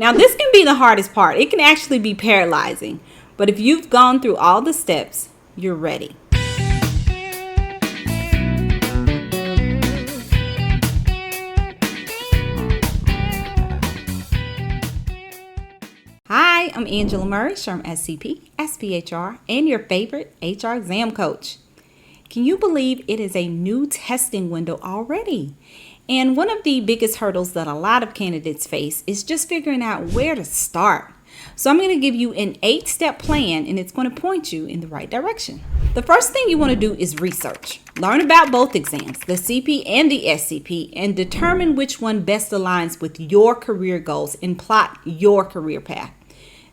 Now, this can be the hardest part. It can actually be paralyzing. But if you've gone through all the steps, you're ready. Hi, I'm Angela Murray, SHRM SCP, SPHR, and your favorite HR exam coach. Can you believe it is a new testing window already? And one of the biggest hurdles that a lot of candidates face is just figuring out where to start. So I'm going to give you an 8-step plan, and it's going to point you in the right direction. The first thing you want to do is research. Learn about both exams, the CP and the SCP, and determine which one best aligns with your career goals and plot your career path.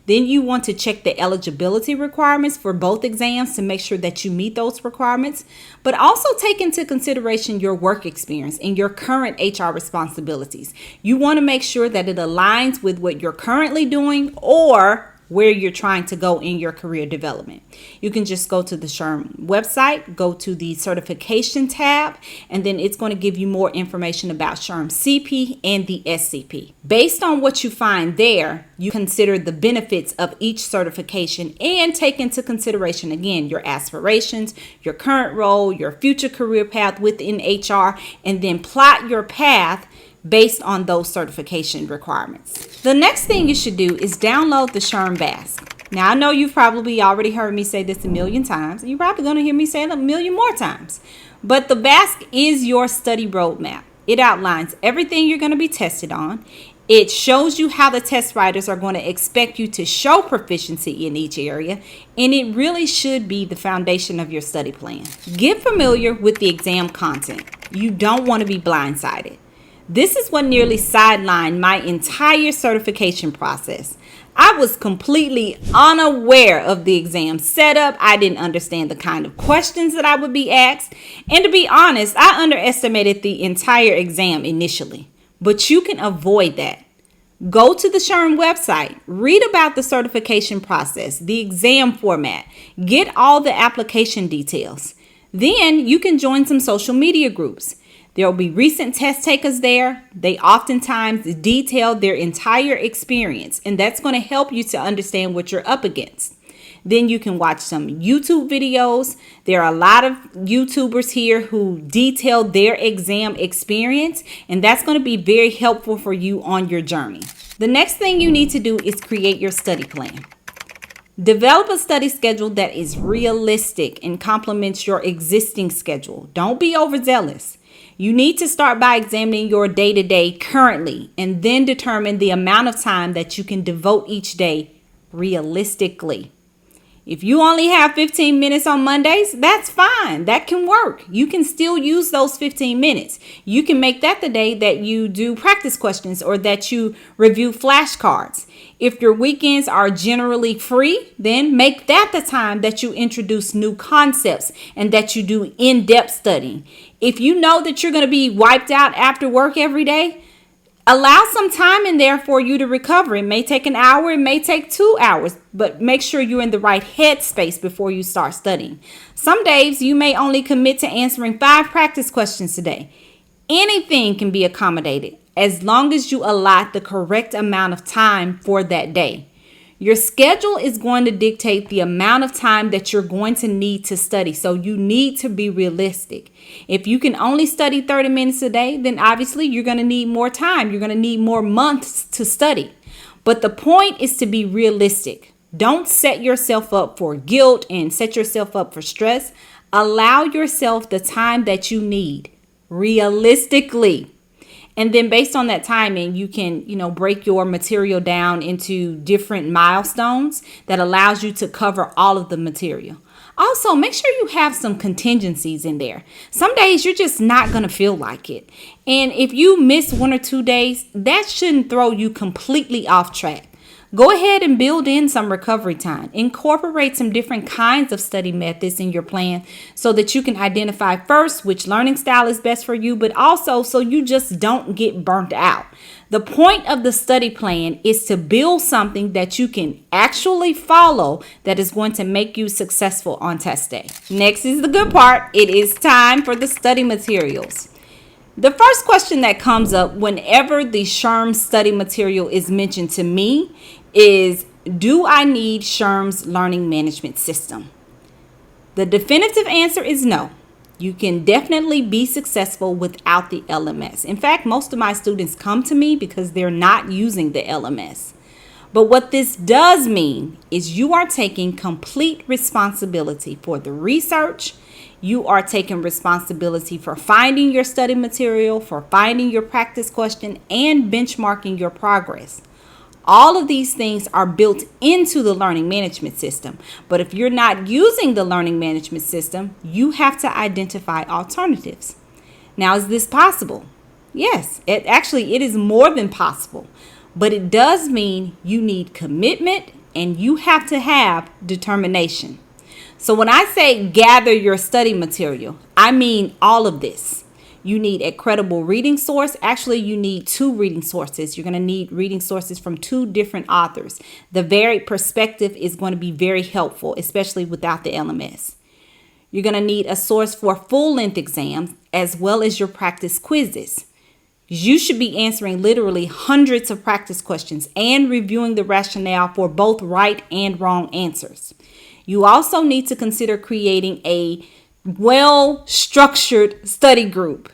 Then you want to check the eligibility requirements for both exams to make sure that you meet those requirements, but also take into consideration your work experience and your current HR responsibilities. You want to make sure that it aligns with what you're currently doing or where you're trying to go in your career development. You can just go to the SHRM website, go to the certification tab, and then it's going to give you more information about SHRM CP and the SCP. Based on what you find there, you consider the benefits of each certification and take into consideration, again, your aspirations, your current role, your future career path within HR, and then plot your path based on those certification requirements. The next thing you should do is download the SHRM BASK. Now, I know you've probably already heard me say this a million times, and you're probably going to hear me say it a million more times. But the BASK is your study roadmap. It outlines everything you're going to be tested on. It shows you how the test writers are going to expect you to show proficiency in each area, and it really should be the foundation of your study plan. Get familiar with the exam content. You don't want to be blindsided. This is what nearly sidelined my entire certification process. I was completely unaware of the exam setup. I didn't understand the kind of questions that I would be asked. And to be honest, I underestimated the entire exam initially. But you can avoid that. Go to the SHRM website, read about the certification process, the exam format, get all the application details. Then you can join some social media groups. There will be recent test takers there. They oftentimes detail their entire experience, and that's going to help you to understand what you're up against. Then you can watch some YouTube videos. There are a lot of YouTubers here who detail their exam experience, and that's going to be very helpful for you on your journey. The next thing you need to do is create your study plan. Develop a study schedule that is realistic and complements your existing schedule. Don't be overzealous. You need to start by examining your day-to-day currently and then determine the amount of time that you can devote each day realistically. If you only have 15 minutes on Mondays, that's fine. That can work. You can still use those 15 minutes. You can make that the day that you do practice questions or that you review flashcards. If your weekends are generally free, then make that the time that you introduce new concepts and that you do in-depth studying. If you know that you're going to be wiped out after work every day, allow some time in there for you to recover. It may take an hour, it may take 2 hours, but make sure you're in the right headspace before you start studying. Some days you may only commit to answering 5 practice questions a day. Anything can be accommodated as long as you allot the correct amount of time for that day. Your schedule is going to dictate the amount of time that you're going to need to study, so you need to be realistic. If you can only study 30 minutes a day, then obviously you're going to need more time. You're going to need more months to study. But the point is to be realistic. Don't set yourself up for guilt and set yourself up for stress. Allow yourself the time that you need realistically. And then based on that timing, you can, break your material down into different milestones that allows you to cover all of the material. Also, make sure you have some contingencies in there. Some days you're just not going to feel like it. And if you miss 1 or 2 days, that shouldn't throw you completely off track. Go ahead and build in some recovery time. Incorporate some different kinds of study methods in your plan so that you can identify first which learning style is best for you, but also so you just don't get burnt out. The point of the study plan is to build something that you can actually follow that is going to make you successful on test day. Next is the good part. It is time for the study materials. The first question that comes up whenever the SHRM study material is mentioned to me is, do I need SHRM's learning management system? The definitive answer is no. You can definitely be successful without the LMS. In fact, most of my students come to me because they're not using the LMS. But what this does mean is you are taking complete responsibility for the research. You are taking responsibility for finding your study material, for finding your practice question, and benchmarking your progress. All of these things are built into the learning management system. But if you're not using the learning management system, you have to identify alternatives. Now, is this possible? Yes, it is more than possible. But it does mean you need commitment and you have to have determination. So when I say gather your study material, I mean all of this. You need a credible reading source. Actually, you need 2 reading sources. You're going to need reading sources from 2 different authors. The varied perspective is going to be very helpful, especially without the LMS. You're going to need a source for full-length exams as well as your practice quizzes. You should be answering literally hundreds of practice questions and reviewing the rationale for both right and wrong answers. You also need to consider creating a well-structured study group.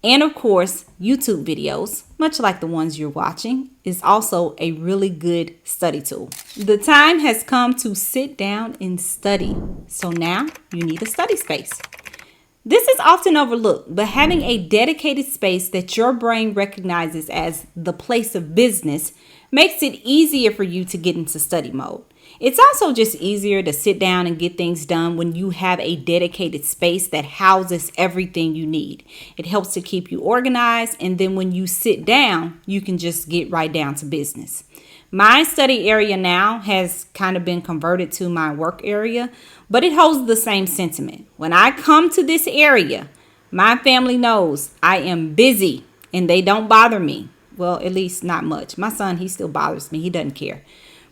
And of course, YouTube videos, much like the ones you're watching, is also a really good study tool. The time has come to sit down and study. So now you need a study space. This is often overlooked, but having a dedicated space that your brain recognizes as the place of business makes it easier for you to get into study mode. It's also just easier to sit down and get things done when you have a dedicated space that houses everything you need. It helps to keep you organized, and then when you sit down, you can just get right down to business. My study area now has kind of been converted to my work area, but it holds the same sentiment. When I come to this area, my family knows I am busy and they don't bother me. Well, at least not much. My son, he still bothers me. He doesn't care.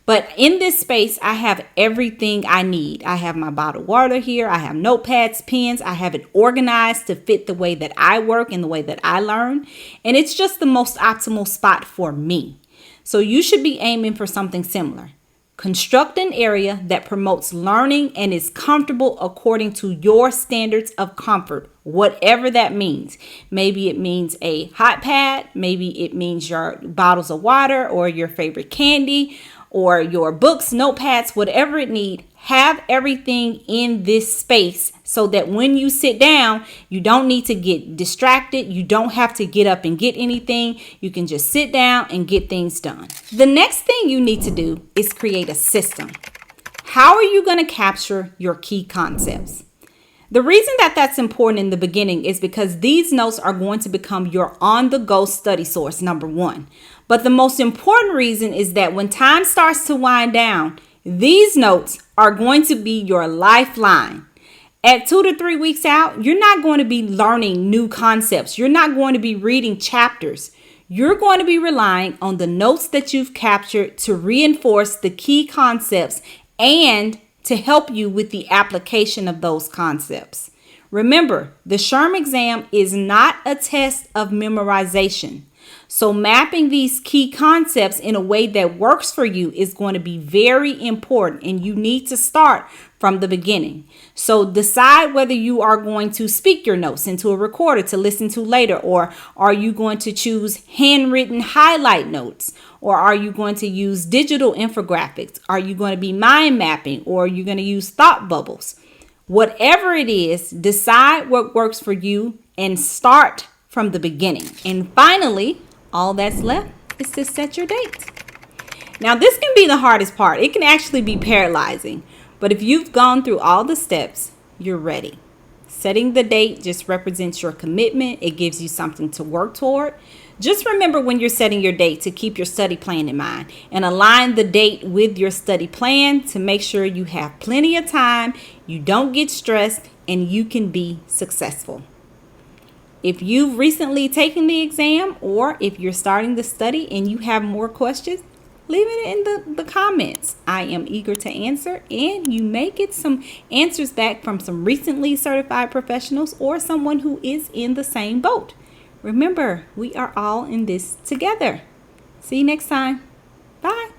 But in this space, I have everything I need. I have my bottled water here. I have notepads, pens. I have it organized to fit the way that I work and the way that I learn. And it's just the most optimal spot for me. So you should be aiming for something similar. Construct an area that promotes learning and is comfortable according to your standards of comfort, whatever that means. Maybe it means a hot pad. Maybe it means your bottles of water or your favorite candy or your books, notepads, whatever it needs. Have everything in this space so that when you sit down, you don't need to get distracted. You don't have to get up and get anything. You can just sit down and get things done. The next thing you need to do is create a system. How are you going to capture your key concepts? The reason that that's important in the beginning is because these notes are going to become your on-the-go study source, number one. But the most important reason is that when time starts to wind down, these notes are going to be your lifeline. At 2 to 3 weeks out, you're not going to be learning new concepts. You're not going to be reading chapters. You're going to be relying on the notes that you've captured to reinforce the key concepts and to help you with the application of those concepts. Remember, the SHRM exam is not a test of memorization. So mapping these key concepts in a way that works for you is going to be very important, and you need to start from the beginning. So decide whether you are going to speak your notes into a recorder to listen to later, or are you going to choose handwritten highlight notes, or are you going to use digital infographics? Are you going to be mind mapping, or are you going to use thought bubbles? Whatever it is, decide what works for you and start from the beginning. And finally, all that's left is to set your date. Now, this can be the hardest part. It can actually be paralyzing. But if you've gone through all the steps, you're ready. Setting the date just represents your commitment. It gives you something to work toward. Just remember when you're setting your date to keep your study plan in mind and align the date with your study plan to make sure you have plenty of time, you don't get stressed, and you can be successful. If you've recently taken the exam, or if you're starting the study and you have more questions, leave it in the comments. I am eager to answer, and you may get some answers back from some recently certified professionals or someone who is in the same boat. Remember, we are all in this together. See you next time. Bye.